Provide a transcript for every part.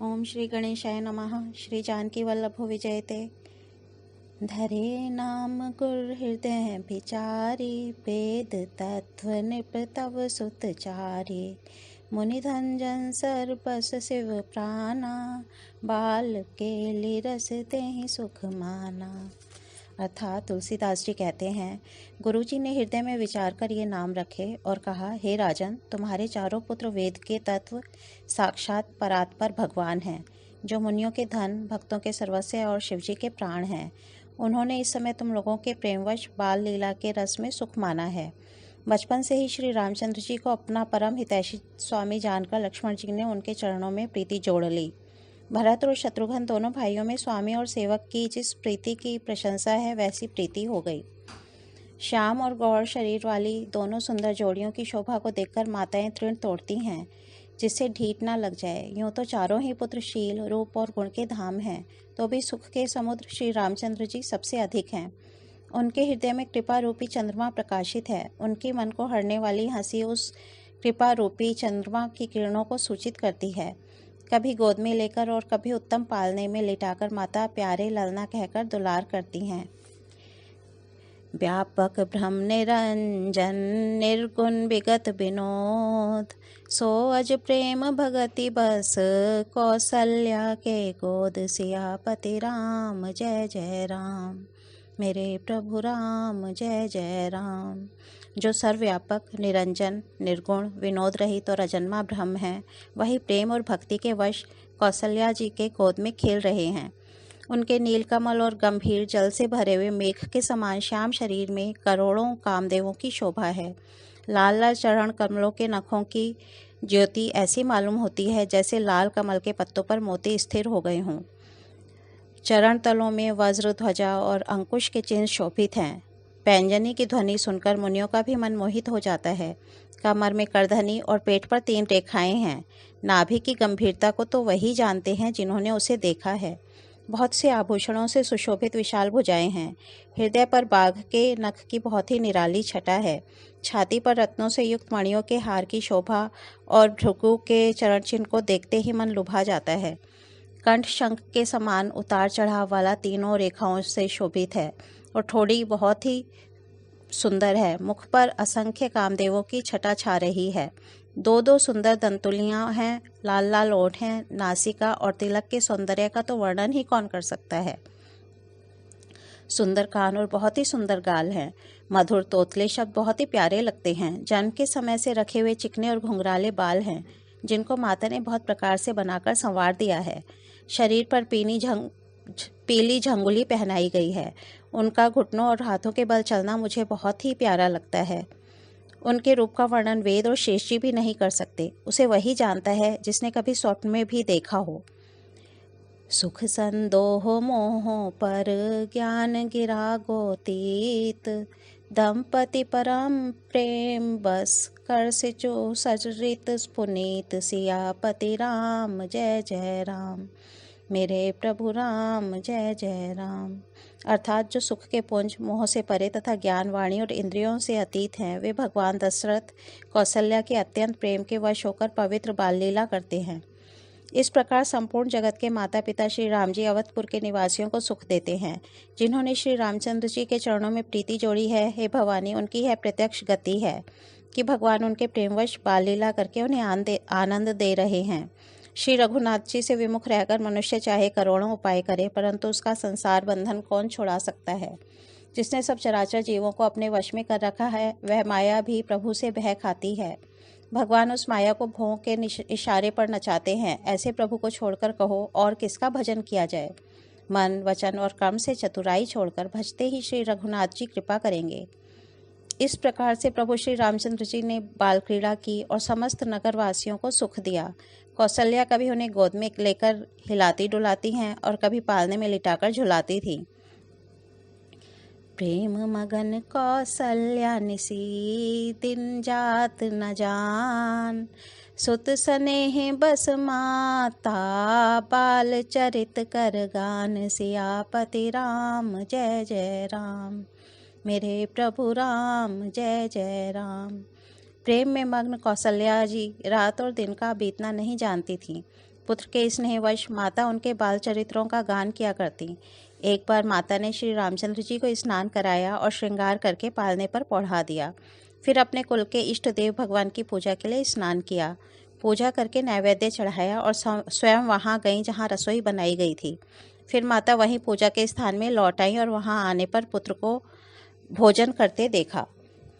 ओम श्री गणेशाय नमः। श्री जानकी वल्लभो विजयते। धरे नाम गुर हृदय विचारी, वेद तत्व निप तव सुतचारी। मुनि धंजन सर बस शिव प्राणा, बाल के रस देहि सुख माना। अर्थात तुलसीदास जी कहते हैं, गुरुजी ने हृदय में विचार कर ये नाम रखे और कहा, हे राजन, तुम्हारे चारों पुत्र वेद के तत्व साक्षात परात्पर भगवान हैं, जो मुनियों के धन, भक्तों के सर्वस्व और शिवजी के प्राण हैं। उन्होंने इस समय तुम लोगों के प्रेमवश बाल लीला के रस में सुख माना है। बचपन से ही श्री रामचंद्र जी को अपना परम हितैषी स्वामी जानकर लक्ष्मण जी ने उनके चरणों में प्रीति जोड़ ली। भरत और शत्रुघ्न दोनों भाइयों में स्वामी और सेवक की जिस प्रीति की प्रशंसा है, वैसी प्रीति हो गई। श्याम और गौर शरीर वाली दोनों सुंदर जोड़ियों की शोभा को देखकर माताएं तृण तोड़ती हैं, जिससे ढीठ ना लग जाए। यूं तो चारों ही पुत्र शील, रूप और गुण के धाम हैं, तो भी सुख के समुद्र श्री रामचंद्र जी सबसे अधिक हैं। उनके हृदय में कृपा रूपी चंद्रमा प्रकाशित है। उनकी मन को हरने वाली हंसी उस कृपा रूपी चंद्रमा की किरणों को सूचित करती है। कभी गोद में लेकर और कभी उत्तम पालने में लिटाकर माता प्यारे ललना कहकर दुलार करती हैं। व्यापक ब्रह्म निरंजन, निर्गुण विगत विनोद, सो अज प्रेम भगति बस, कौशल्या के गोद सियापति राम जय जय राम। मेरे प्रभु राम जय जय राम। जो सर्वव्यापक, निरंजन, निर्गुण, विनोद रहित और अजन्मा ब्रह्म है, वही प्रेम और भक्ति के वश कौशल्या जी के गोद में खेल रहे हैं। उनके नीलकमल और गंभीर जल से भरे हुए मेघ के समान श्याम शरीर में करोड़ों कामदेवों की शोभा है। लाल लाल चरण कमलों के नखों की ज्योति ऐसी मालूम होती है जैसे लाल कमल के पत्तों पर मोती स्थिर हो गए हों। चरण तलों में वज्र, ध्वजा और अंकुश के चिन्ह शोभित हैं। पैंजनी की ध्वनि सुनकर मुनियों का भी मन मोहित हो जाता है। कमर में करधनी और पेट पर 3 रेखाएं हैं। नाभि की गंभीरता को तो वही जानते हैं जिन्होंने उसे देखा है। बहुत से आभूषणों से सुशोभित विशाल भुजाएं हैं। हृदय पर बाघ के नख की बहुत ही निराली छटा है। छाती पर रत्नों से युक्त मणियों के हार की शोभा और भृगु के चरण चिन्ह को देखते ही मन लुभा जाता है। कंठ शंख के समान उतार चढ़ाव वाला तीनों रेखाओं से शोभित है और ठोड़ी बहुत ही सुंदर है। मुख पर असंख्य कामदेवों की छटा छा रही है। 2-2 सुंदर दंतुलियां हैं, लाल लाल ओठ हैं। नासिका और तिलक के सौंदर्य का तो वर्णन ही कौन कर सकता है। सुंदर कान और बहुत ही सुंदर गाल हैं। मधुर तोतले शब्द बहुत ही प्यारे लगते हैं। जन्म के समय से रखे हुए चिकने और घुंघराले बाल हैं, जिनको माता ने बहुत प्रकार से बनाकर संवार दिया है। शरीर पर पीली झंगुली पहनाई गई है। उनका घुटनों और हाथों के बल चलना मुझे बहुत ही प्यारा लगता है। उनके रूप का वर्णन वेद और शेष जी भी नहीं कर सकते। उसे वही जानता है जिसने कभी स्वप्न में भी देखा हो। सुख संदोह मोह पर ज्ञान गिरा गोतीत, दंपति परम प्रेम बस कर सिचो सचरित पुनीत, सियापति राम जय जय राम। मेरे प्रभु राम जय जय राम। अर्थात जो सुख के पुंज, मोह से परे तथा ज्ञान, वाणी और इंद्रियों से अतीत हैं, वे भगवान दशरथ कौशल्या के अत्यंत प्रेम के वश होकर पवित्र बाल लीला करते हैं। इस प्रकार संपूर्ण जगत के माता पिता श्री राम जी अवधपुर के निवासियों को सुख देते हैं। जिन्होंने श्री रामचंद्र जी के चरणों में प्रीति जोड़ी है, हे भवानी, उनकी यह प्रत्यक्ष गति है कि भगवान उनके प्रेमवश बाल लीला करके उन्हें आनंद दे रहे हैं। श्री रघुनाथ जी से विमुख रहकर मनुष्य चाहे करोड़ों उपाय करे, परंतु उसका संसार बंधन कौन छुड़ा सकता है। जिसने सब चराचर जीवों को अपने वश में कर रखा है, वह माया भी प्रभु से भय खाती है। भगवान उस माया को भों के इशारे पर नचाते हैं। ऐसे प्रभु को छोड़कर कहो और किसका भजन किया जाए। मन, वचन और कर्म से चतुराई छोड़कर भजते ही श्री रघुनाथ जी कृपा करेंगे। इस प्रकार से प्रभु श्री रामचंद्र जी ने बाल क्रीड़ा की और समस्त नगरवासियों को सुख दिया। कौशल्या कभी उन्हें गोद में लेकर हिलाती डुलाती हैं और कभी पालने में लिटाकर झुलाती थी। प्रेम मगन कौशल्या निसी दिन जात न जान, सुत स्नेह बस माता बाल चरित कर गान, सियापति राम जय जय राम। मेरे प्रभु राम जय जय राम। प्रेम में मग्न कौशल्या जी रात और दिन का बीतना नहीं जानती थीं। पुत्र के स्नेहवश माता उनके बाल चरित्रों का गान किया करती। एक बार माता ने श्री रामचंद्र जी को स्नान कराया और श्रृंगार करके पालने पर पौढ़ा दिया। फिर अपने कुल के इष्ट देव भगवान की पूजा के लिए स्नान किया। पूजा करके नैवेद्य चढ़ाया और स्वयं वहाँ गईं जहाँ रसोई बनाई गई थी। फिर माता वहीं पूजा के स्थान में लौट आई और वहाँ आने पर पुत्र को भोजन करते देखा।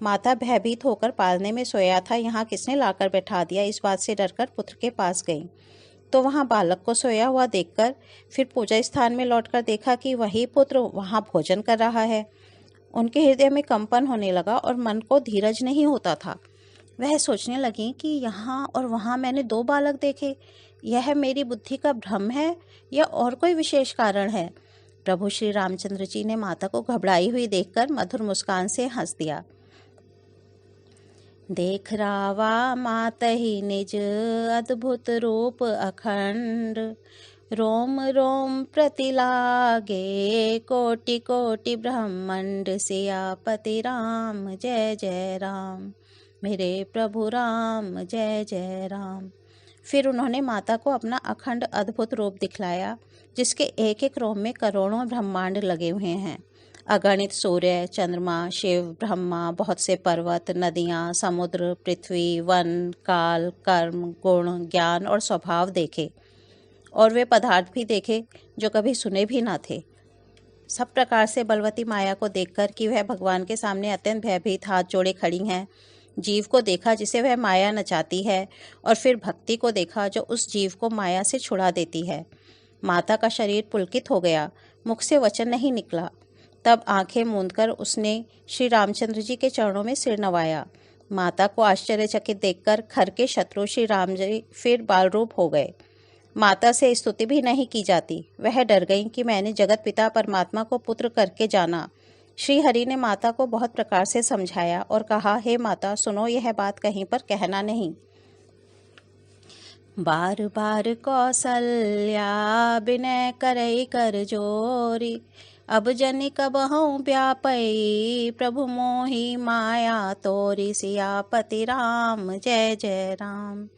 माता भयभीत होकर पालने में सोया था, यहाँ किसने लाकर बैठा दिया, इस बात से डरकर पुत्र के पास गई तो वहाँ बालक को सोया हुआ देखकर फिर पूजा स्थान में लौटकर देखा कि वही पुत्र वहाँ भोजन कर रहा है। उनके हृदय में कंपन होने लगा और मन को धीरज नहीं होता था। वह सोचने लगी कि यहाँ और वहाँ मैंने 2 बालक देखे, यह मेरी बुद्धि का भ्रम है या और कोई विशेष कारण है। प्रभु श्री रामचंद्र जी ने माता को घबराई हुई देखकर मधुर मुस्कान से हंस दिया। देख रावा मातहि निज अद्भुत रूप अखंड, रोम रोम प्रतिलागे कोटि कोटि ब्रह्मांड, सियापति राम जय जय राम, मेरे प्रभु राम जय जय राम। फिर उन्होंने माता को अपना अखंड अद्भुत रूप दिखलाया, जिसके एक एक रोम में करोड़ों ब्रह्मांड लगे हुए हैं। अगणित सूर्य, चंद्रमा, शिव, ब्रह्मा, बहुत से पर्वत, नदियाँ, समुद्र, पृथ्वी, वन, काल, कर्म, गुण, ज्ञान और स्वभाव देखे और वे पदार्थ भी देखे जो कभी सुने भी ना थे। सब प्रकार से बलवती माया को देखकर कि वह भगवान के सामने अत्यंत भयभीत हाथ जोड़े खड़ी हैं, जीव को देखा जिसे वह माया नचाती है और फिर भक्ति को देखा जो उस जीव को माया से छुड़ा देती है। माता का शरीर पुलकित हो गया, मुख से वचन नहीं निकला। तब आंखें मूंदकर उसने श्री रामचंद्र जी के चरणों में सिर नवाया। माता को आश्चर्यचकित देखकर खर के शत्रु श्री राम जी फिर बाल रूप हो गए। माता से स्तुति भी नहीं की जाती। वह डर गईं कि मैंने जगत पिता परमात्मा को पुत्र करके जाना। श्री हरि ने माता को बहुत प्रकार से समझाया और कहा, हे माता सुनो, यह बात कहीं पर कहना नहीं। बार बार कौसल्या विनय करई कर जोरी, अब जनि कबहूँ व्यापई प्रभु मोहि माया तोरी, सियापति राम जय जय राम,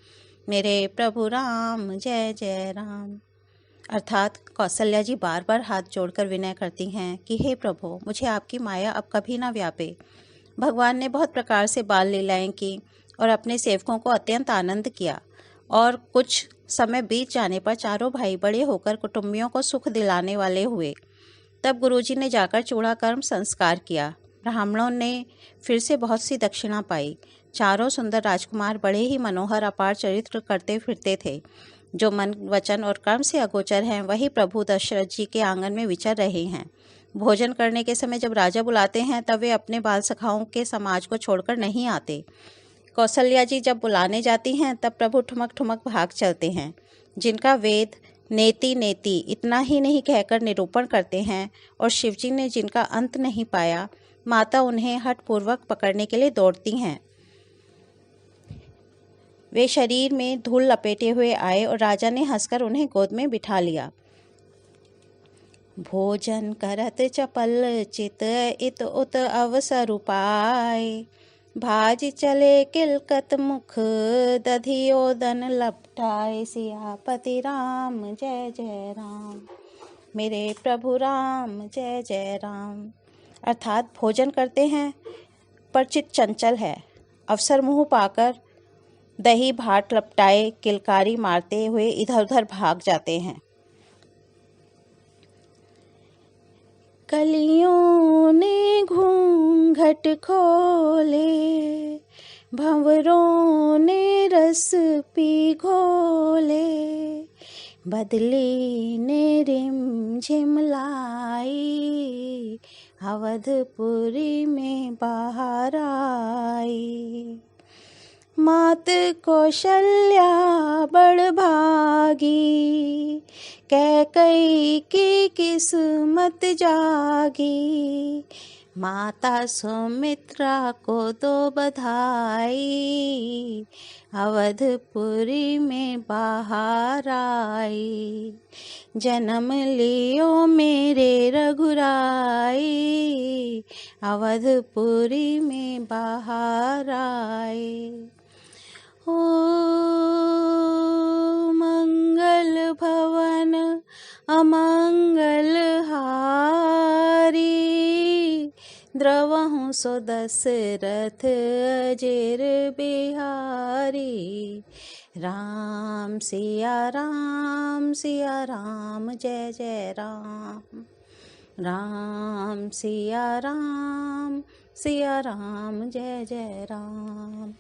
मेरे प्रभु राम जय जय राम। अर्थात कौशल्या जी बार बार हाथ जोड़कर विनय करती हैं कि हे प्रभु, मुझे आपकी माया अब कभी ना व्यापे। भगवान ने बहुत प्रकार से बाल लीलाएं की और अपने सेवकों को अत्यंत आनंद किया और कुछ समय बीत जाने पर चारों भाई बड़े होकर कुटुंबियों को सुख दिलाने वाले हुए। तब गुरुजी ने जाकर चूड़ा कर्म संस्कार किया। ब्राह्मणों ने फिर से बहुत सी दक्षिणा पाई। चारों सुंदर राजकुमार बड़े ही मनोहर अपार चरित्र करते फिरते थे। जो मन, वचन और कर्म से अगोचर हैं, वही प्रभु दशरथ जी के आंगन में विचर रहे हैं। भोजन करने के समय जब राजा बुलाते हैं तब वे अपने बाल सखाओं के समाज को छोड़कर नहीं आते। कौशल्या जी जब बुलाने जाती हैं तब प्रभु ठुमक ठुमक भाग चलते हैं। जिनका वेद नेति नेति इतना ही नहीं कहकर निरूपण करते हैं और शिवजी ने जिनका अंत नहीं पाया, माता उन्हें हठपूर्वक पकड़ने के लिए दौड़ती हैं। वे शरीर में धूल लपेटे हुए आए और राजा ने हंसकर उन्हें गोद में बिठा लिया। भोजन करत चपल चित इत उत अवसर उपाय, भाज चले किलकत मुख दधियोदन लपटाए, सियापति राम जय जय राम, मेरे प्रभु राम जय जय राम। अर्थात भोजन करते हैं पर चित चंचल है, अवसर मुँह पाकर दही भाट लपटाए किलकारी मारते हुए इधर उधर भाग जाते हैं। कलियों ने घूंघट खोले, भंवरों ने रस पी घोले, बदली ने रिम झिम लाई, अवधपुरी में बाहर आई। मात कौशल्या बड़ भागी, कैकई की किस्मत जागी, माता सुमित्रा को दो बधाई, अवधपुरी में बाहर आई। जन्म लियो मेरे रघुराई, अवधपुरी में बाहर आई। ओ मंगल अमंगल हारी। द्रवहु सो दशरथ अजेर बिहारी। राम सिया राम जय जय राम। राम सिया राम जय जय राम।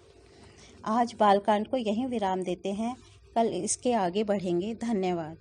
आज बालकांड को यहीं विराम देते हैं, कल इसके आगे बढ़ेंगे। धन्यवाद।